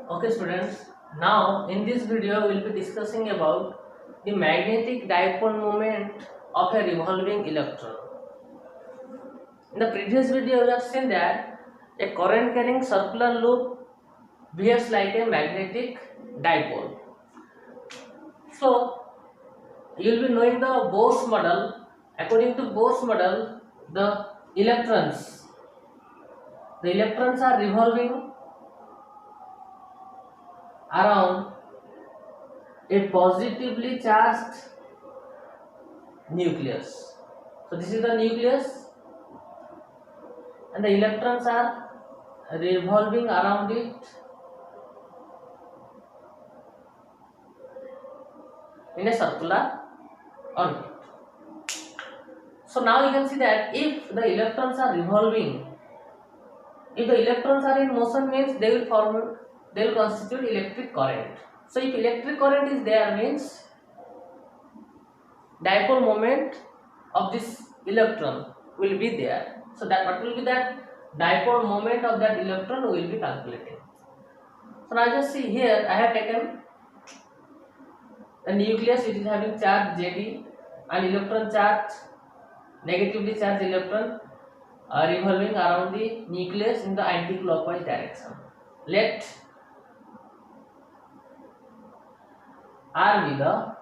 Okay students, now in this video we will be discussing about the magnetic dipole moment of a revolving electron. In the previous video we have seen that a current carrying circular loop behaves like a magnetic dipole. So you will be knowing the Bose model. According to Bose model, electrons the electrons are revolving around a positively charged nucleus. So this is the nucleus and the electrons are revolving around it in a circular orbit. So now you can see that if the electrons are revolving, if the electrons are in motion means they will constitute electric current. So if electric current is there means dipole moment of this electron will be there. So that what will be that dipole moment of that electron we will be calculating. So now just see here I have taken the nucleus which is having charge Jd and electron charge, negatively charged electron revolving around the nucleus in the anti-clockwise direction. Let r be the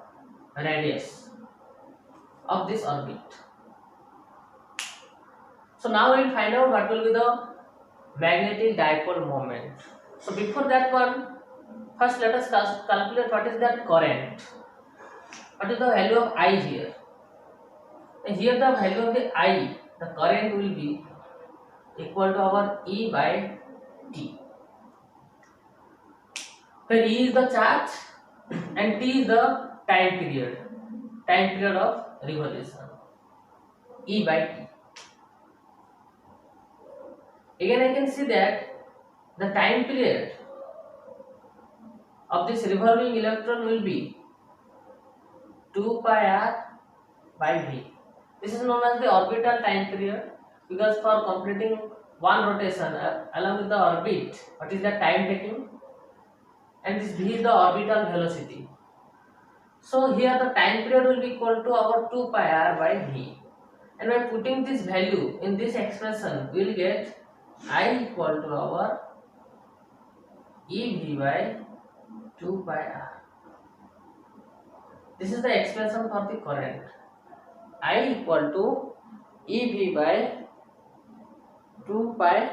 radius of this orbit. So now we will find out what will be the magnetic dipole moment. So before that one, first let us calculate what is that current. What is the value of I here? And here the value of the I, the current will be equal to our E by T, where E is the charge and T is the time period of revolution, E by T. Again I can see that the time period of this revolving electron will be 2 pi r by v. This is known as the orbital time period because for completing one rotation along with the orbit, what is the time taking, and this v is the orbital velocity. So here the time period will be equal to our 2 pi r by v, and by putting this value in this expression we will get I equal to our EV by 2 pi r. This is the expression for the current. I equal to EV by 2 pi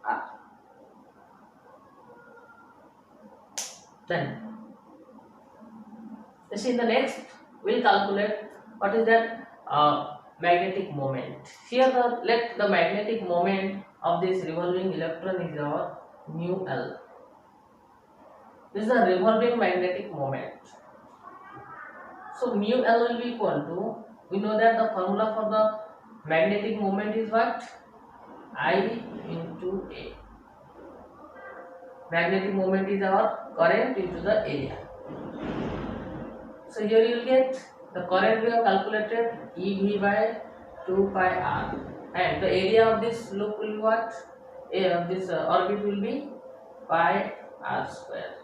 r. Then you see in the next we will calculate what is that magnetic moment. Here let the magnetic moment of this revolving electron is our mu L. This is a revolving magnetic moment. So mu L will be equal to, we know that the formula for the magnetic moment is what? I into A. Magnetic moment is our current into the area. So here you will get the current we have calculated EV by 2 pi r, and the area of this loop will be what? Of this orbit will be pi r square,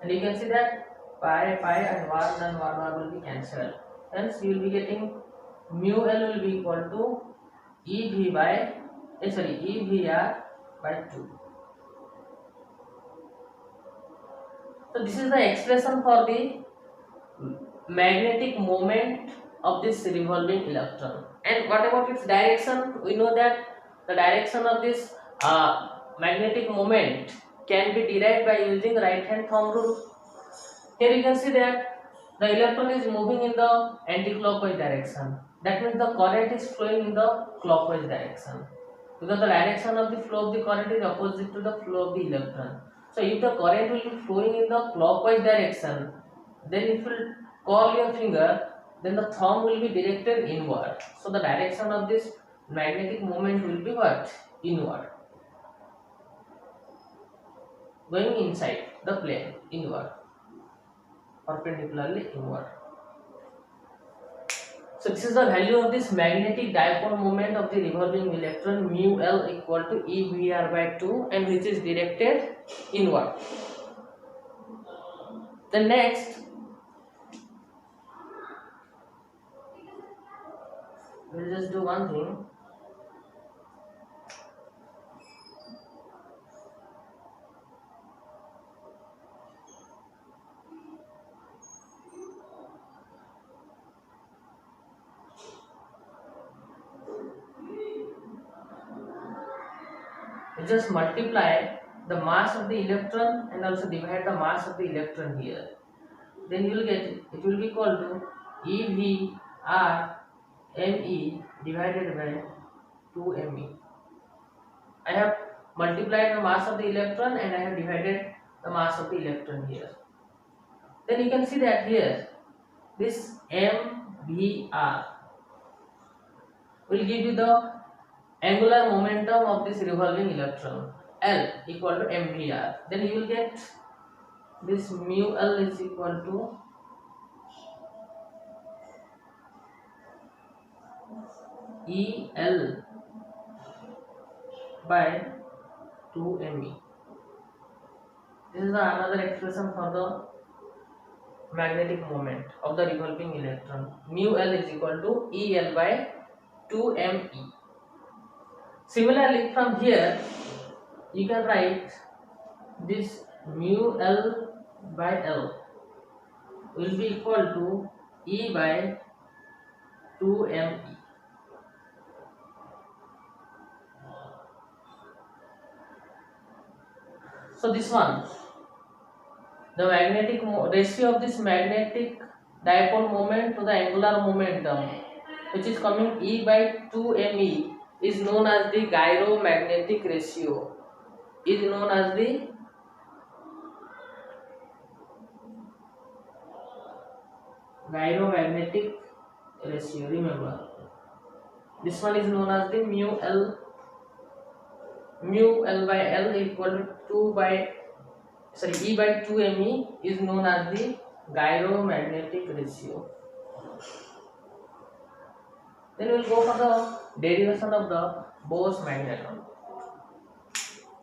and you can see that pi and 1 will be cancelled. Hence you will be getting mu L will be equal to EVR by 2. So this is the expression for the magnetic moment of this revolving electron. And what about its direction? We know that the direction of this magnetic moment can be derived by using right hand thumb rule. Here you can see that the electron is moving in the anti-clockwise direction. That means the current is flowing in the clockwise direction, because the direction of the flow of the current is opposite to the flow of the electron. So if the current will be flowing in the clockwise direction, then if you curl your finger, then the thumb will be directed inward. So the direction of this magnetic moment will be what? Inward, going inside the plane, inward, perpendicularly inward. So this is the value of this magnetic dipole moment of the revolving electron, mu L equal to EVR by 2, and which is directed inward. Then next, we'll just do one thing. We just multiply the mass of the electron and also divide the mass of the electron here. Then you will get it will be equal to EVRme divided by 2me. I have multiplied the mass of the electron and I have divided the mass of the electron here. Then you can see that here this mvr will give you the angular momentum of this revolving electron, L equal to mvr. Then you will get this mu L is equal to EL by 2me. This is another expression for the magnetic moment of the revolving electron. Mu L is equal to EL by 2me. Similarly, from here you can write this mu L by L will be equal to E by 2me. So this one, the magnetic ratio of this magnetic dipole moment to the angular momentum, which is coming E by 2me, is known as the gyromagnetic ratio. Is known as the gyromagnetic ratio. Remember, this one is known as the mu L by L equal to E by 2me is known as the gyromagnetic ratio. Then we will go for the derivation of the Bose magneton.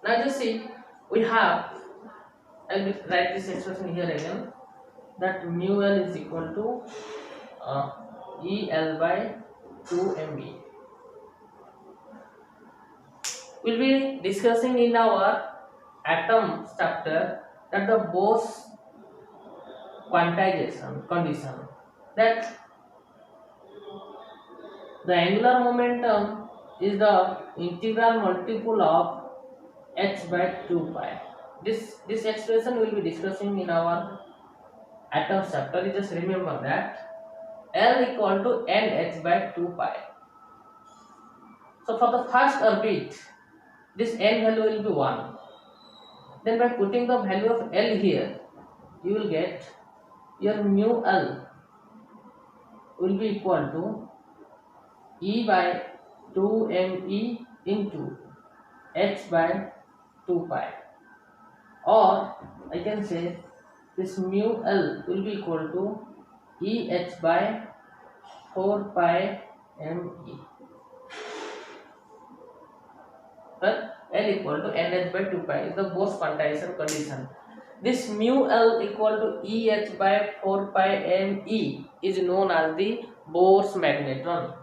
Now just see, we have, I will write this expression here again, that mu L is equal to EL by 2me. We will be discussing in our atoms chapter that the Bose quantization condition, that the angular momentum is the integral multiple of h by 2 pi. This expression we will be discussing in our atoms chapter. You just remember that L equal to nh by 2 pi. So for the first orbit, this n value will be 1. Then by putting the value of L here, you will get your mu L will be equal to E by 2me into h by 2 pi, or I can say this mu L will be equal to EH by 4 pi me. But L equal to nh by 2 pi is the Bose quantization condition. This mu L equal to EH by 4 pi me is known as the Bose magneton.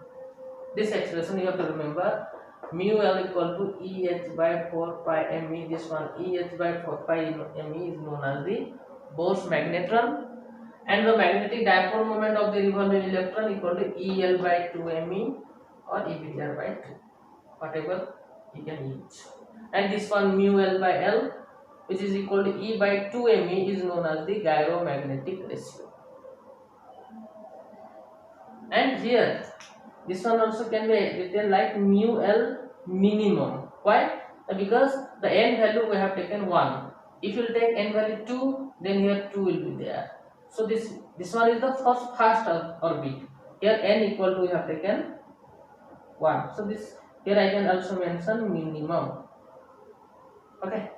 This expression you have to remember, mu L equal to EH by 4 pi me. This one EH by 4 pi me is known as the Bose magneton, and the magnetic dipole moment of the revolving electron equal to EL by 2me or EBR by 2, whatever you can use. And this one mu L by L, which is equal to E by 2me, is known as the gyromagnetic ratio. And here this one also can be written like mu L minimum. Why? Because the n value we have taken 1. If you take n value 2, then here 2 will be there. So this one is the first orbit. Here n equal to we have taken 1. So this here I can also mention minimum. Okay.